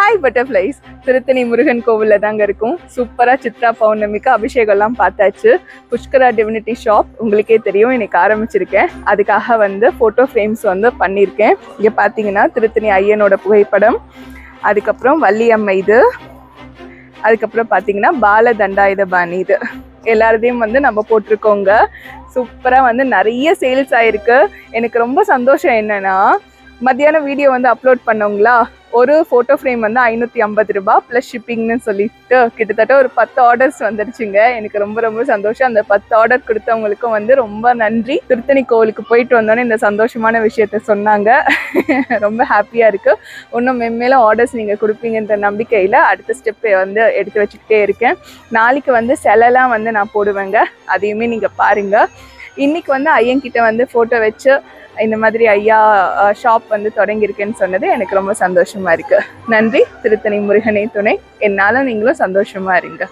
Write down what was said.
Hi butterflies. Tiruttani Murugan கோவிலில் தாங்க இருக்கும். சூப்பராக சித்ரா பௌர்ணமிக்கு அபிஷேகம்லாம் பார்த்தாச்சு. புஷ்கரா டிவினிட்டி ஷாப் உங்களுக்கே தெரியும், இன்னைக்கு ஆரம்பிச்சிருக்கேன். அதுக்காக வந்து ஃபோட்டோ ஃப்ரேம்ஸ் வந்து பண்ணியிருக்கேன். இங்கே பார்த்தீங்கன்னா திருத்தணி ஐயனோட புகைப்படம், அதுக்கப்புறம் வள்ளியம்மை இது, அதுக்கப்புறம் பார்த்தீங்கன்னா பால தண்டாயுதபாணி இது எல்லாரதையும் வந்து நம்ம போட்டிருக்கோங்க. சூப்பராக வந்து நிறைய சேல்ஸ் ஆயிருக்கு. எனக்கு ரொம்ப சந்தோஷம் என்னன்னா, மத்தியானம் வீடியோ வந்து அப்லோட் பண்ணவங்களா, ஒரு ஃபோட்டோ ஃப்ரேம் வந்து 550 ரூபாய் ப்ளஸ் ஷிப்பிங்னு சொல்லிட்டு கிட்டத்தட்ட ஒரு 10 ஆர்டர்ஸ் வந்துடுச்சுங்க. எனக்கு ரொம்ப ரொம்ப சந்தோஷம். அந்த 10 ஆர்டர் கொடுத்தவங்களுக்கும் வந்து ரொம்ப நன்றி. திருத்தணி கோவிலுக்கு போயிட்டு வந்தோன்னே இந்த சந்தோஷமான விஷயத்த சொன்னாங்க. ரொம்ப ஹாப்பியாக இருக்குது. இன்னும் மென்மேலும் ஆர்டர்ஸ் நீங்கள் கொடுப்பீங்கன்ற நம்பிக்கையில் அடுத்த ஸ்டெப்பை வந்து எடுத்து வச்சுக்கிட்டே இருக்கேன். நாளைக்கு வந்து சிலைலாம் வந்து நான் போடுவேங்க, அதையுமே நீங்கள் பாருங்கள். இன்றைக்கி வந்து ஐயன்கிட்ட வந்து ஃபோட்டோ வச்சு இந்த மாதிரி ஐயா ஷாப் வந்து தொடங்கியிருக்கேன்னு சொன்னது எனக்கு ரொம்ப சந்தோஷமாக இருக்குது. நன்றி. திருத்தணி முருகனே துணை. என்னாலும் நீங்களும் சந்தோஷமாக இருங்க.